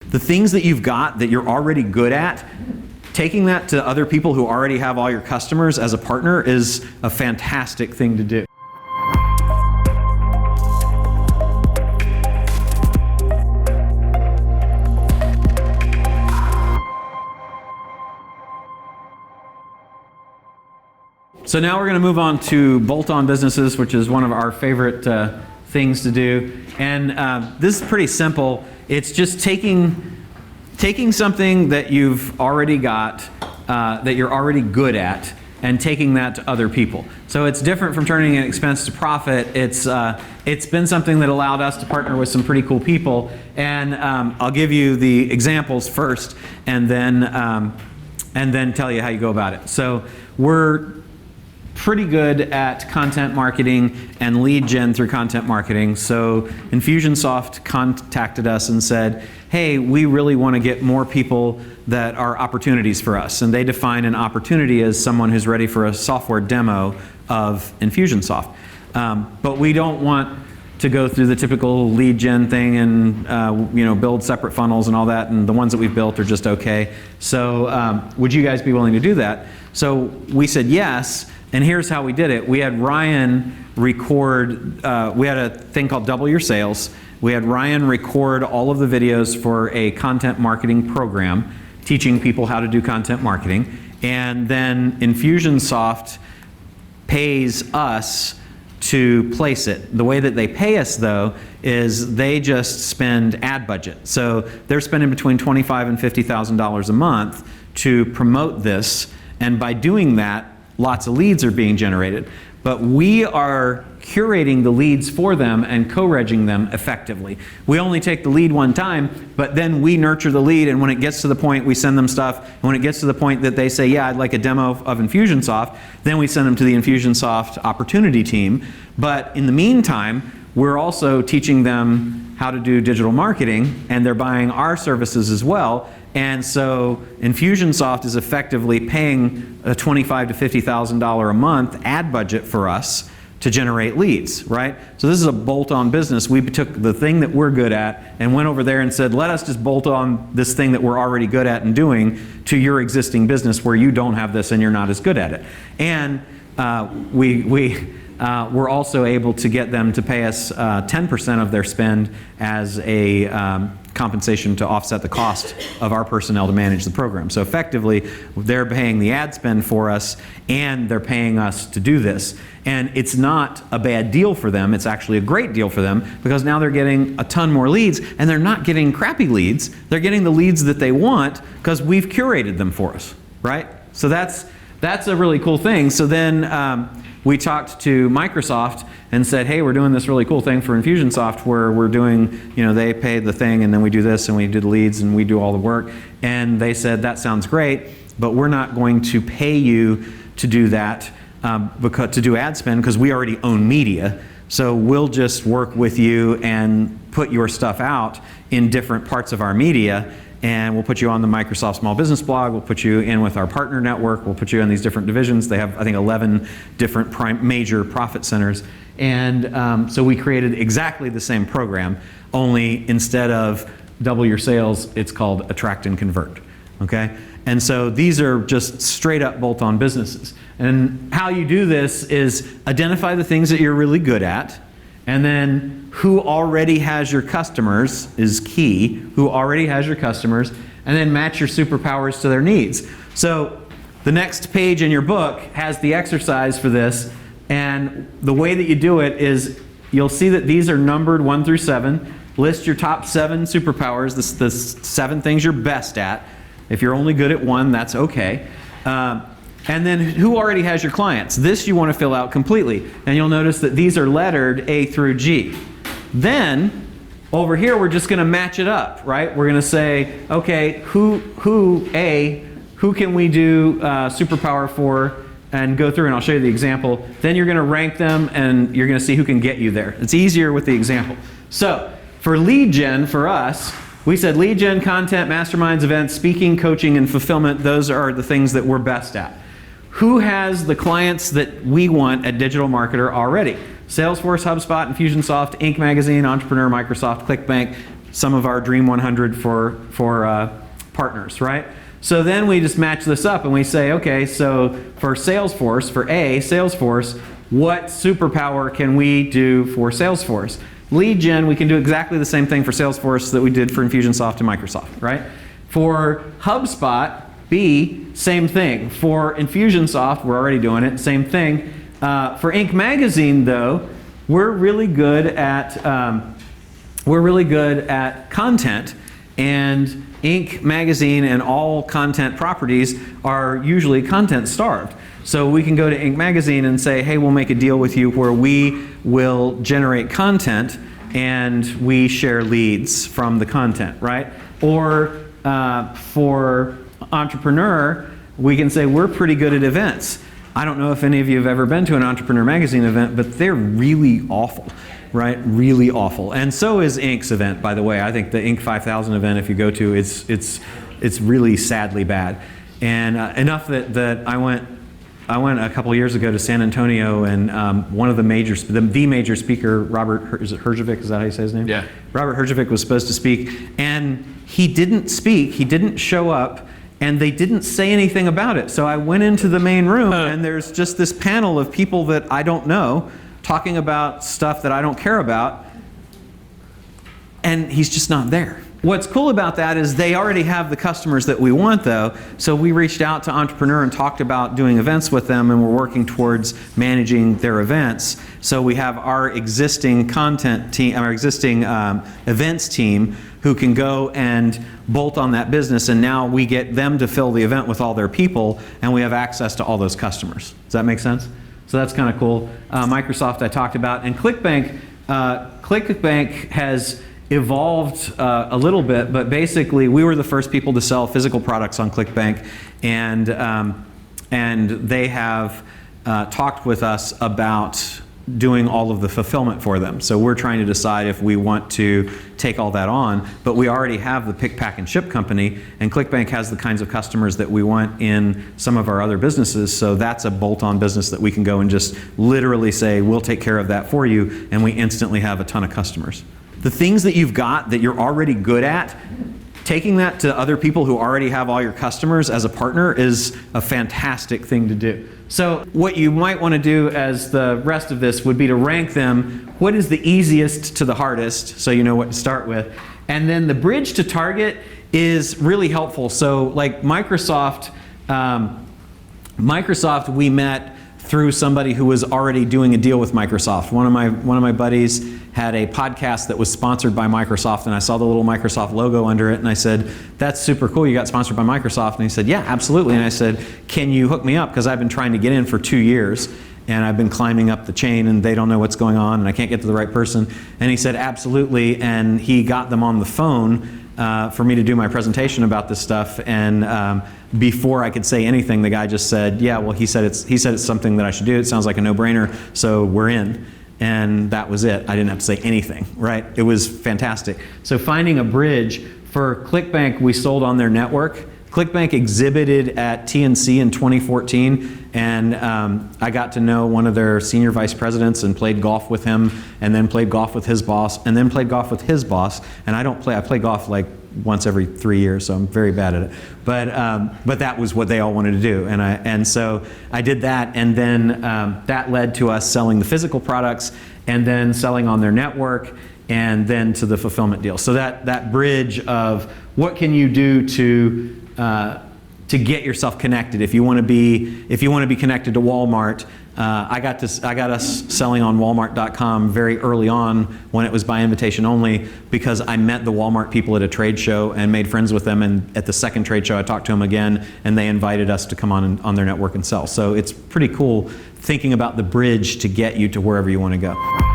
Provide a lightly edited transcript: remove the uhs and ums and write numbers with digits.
the things that you've got that you're already good at, taking that to other people who already have all your customers as a partner is a fantastic thing to do. So now we're going to move on to bolt-on businesses, which is one of our favorite things to do. And this is pretty simple. It's just taking something that you've already got, that you're already good at, and taking that to other people. So it's different from turning an expense to profit. It's been something that allowed us to partner with some pretty cool people. And I'll give you the examples first, and then tell you how you go about it. So we're pretty good at content marketing and lead gen through content marketing. So Infusionsoft contacted us and said, hey, we really want to get more people that are opportunities for us. And they define an opportunity as someone who's ready for a software demo of Infusionsoft. But we don't want to go through the typical lead gen thing and build separate funnels and all that, and the ones that we've built are just okay. So would you guys be willing to do that? So we said yes. And here's how we did it. We had Ryan record, we had a thing called Double Your Sales. We had Ryan record all of the videos for a content marketing program, teaching people how to do content marketing. And then Infusionsoft pays us to place it. The way that they pay us, though, is they just spend ad budget. So they're spending between $25,000 and $50,000 a month to promote this. And by doing that, lots of leads are being generated, but we are curating the leads for them and co-regging them effectively. We only take the lead one time, but then we nurture the lead, and when it gets to the point, we send them stuff, and when it gets to the point that they say, yeah, I'd like a demo of Infusionsoft, then we send them to the Infusionsoft opportunity team. But in the meantime, we're also teaching them how to do digital marketing, and they're buying our services as well. And so Infusionsoft is effectively paying a $25,000 to $50,000 a month ad budget for us to generate leads, right? So this is a bolt-on business. We took the thing that we're good at and went over there and said, let us just bolt on this thing that we're already good at and doing to your existing business where you don't have this and you're not as good at it. And we're also able to get them to pay us 10% of their spend as a compensation to offset the cost of our personnel to manage the program. So effectively, they're paying the ad spend for us, and they're paying us to do this. And it's not a bad deal for them. It's actually a great deal for them, because now they're getting a ton more leads, and they're not getting crappy leads. They're getting the leads that they want because we've curated them for us, right? So that's a really cool thing. So then we talked to Microsoft and said, hey, we're doing this really cool thing for Infusionsoft where we're doing, they pay the thing, and then we do this, and we do the leads, and we do all the work. And they said, that sounds great, but we're not going to pay you to do that, to do ad spend, because we already own media. So we'll just work with you and put your stuff out in different parts of our media, and we'll put you on the Microsoft Small Business blog, we'll put you in with our partner network, we'll put you in these different divisions. They have, I think, 11 different major profit centers. And so we created exactly the same program, only instead of Double Your Sales, it's called Attract and Convert, okay? And so these are just straight up bolt-on businesses. And how you do this is identify the things that you're really good at, and then who already has your customers is key, who already has your customers, and then match your superpowers to their needs. So the next page in your book has the exercise for this, and the way that you do it is you'll see that these are numbered 1 through 7. List your top 7 superpowers, the 7 things you're best at. If you're only good at 1, that's okay. And then who already has your clients? This you want to fill out completely. And you'll notice that these are lettered A through G. Then over here we're just going to match it up, right? We're going to say, okay, who can we do superpower for, and go through, and I'll show you the example. Then you're going to rank them, and you're going to see who can get you there. It's easier with the example. So for lead gen, for us, we said lead gen, content, masterminds, events, speaking, coaching, and fulfillment. Those are the things that we're best at. Who has the clients that we want at Digital Marketer already? Salesforce, HubSpot, Infusionsoft, Inc. Magazine, Entrepreneur, Microsoft, ClickBank. some of our Dream 100 for partners, right? So then we just match this up and we say, okay, so for Salesforce, Salesforce, what superpower can we do for Salesforce? Lead gen, we can do exactly the same thing for Salesforce that we did for Infusionsoft and Microsoft, right? For HubSpot, B, same thing. For Infusionsoft, we're already doing it, same thing. For Inc. Magazine, though, we're really good at content, and Inc. Magazine and all content properties are usually content starved. So we can go to Inc. Magazine and say, hey, we'll make a deal with you where we will generate content and we share leads from the content, right? Or for Entrepreneur, we can say we're pretty good at events. I don't know if any of you have ever been to an Entrepreneur Magazine event, but they're really awful, right? Really awful. And so is Inc.'s event, by the way. I think the Inc. 5000 event, if you go to, it's really sadly bad. And enough that I went a couple of years ago to San Antonio, and one of the major speaker, Robert, is it Herjavec? Is that how you say his name? Yeah. Robert Herjavec was supposed to speak, and he didn't speak. He didn't show up, and they didn't say anything about it. So I went into the main room, and there's just this panel of people that I don't know talking about stuff that I don't care about, and he's just not there. What's cool about that is they already have the customers that we want, though. So we reached out to Entrepreneur and talked about doing events with them, and we're working towards managing their events. So we have our existing content team, our existing events team, who can go and bolt on that business, and now we get them to fill the event with all their people, and we have access to all those customers. Does that make sense? So that's kind of cool. Microsoft I talked about, and ClickBank. ClickBank has evolved a little bit, but basically we were the first people to sell physical products on ClickBank, and they have talked with us about doing all of the fulfillment for them. So we're trying to decide if we want to take all that on, but we already have the pick, pack, and ship company, and ClickBank has the kinds of customers that we want in some of our other businesses, so that's a bolt-on business that we can go and just literally say, we'll take care of that for you, and we instantly have a ton of customers. The things that you've got that you're already good at, taking that to other people who already have all your customers as a partner is a fantastic thing to do. So what you might want to do as the rest of this would be to rank them. What is the easiest to the hardest, so you know what to start with. And then the bridge to target is really helpful. So like Microsoft, we met through somebody who was already doing a deal with Microsoft. One of my buddies had a podcast that was sponsored by Microsoft, and I saw the little Microsoft logo under it, and I said, that's super cool, you got sponsored by Microsoft. And he said, yeah, absolutely. And I said, can you hook me up? Because I've been trying to get in for 2 years, and I've been climbing up the chain, and they don't know what's going on, and I can't get to the right person. And he said, absolutely, and he got them on the phone for me to do my presentation about this stuff, and before I could say anything, the guy just said, yeah, well, he said it's something that I should do. It sounds like a no-brainer, so we're in. And that was it. I didn't have to say anything, right? It was fantastic. So finding a bridge for ClickBank, we sold on their network. ClickBank exhibited at TNC in 2014, and I got to know one of their senior vice presidents and played golf with him, and then played golf with his boss, and then played golf with his boss. And I play golf like once every 3 years, so I'm very bad at it. But that was what they all wanted to do, and so I did that, and then that led to us selling the physical products, and then selling on their network, and then to the fulfillment deal. So that bridge of what can you do to get yourself connected. If you want to be connected to Walmart, I got us selling on Walmart.com very early on when it was by invitation only, because I met the Walmart people at a trade show and made friends with them. And at the second trade show, I talked to them again, and they invited us to come on their network and sell. So it's pretty cool thinking about the bridge to get you to wherever you want to go.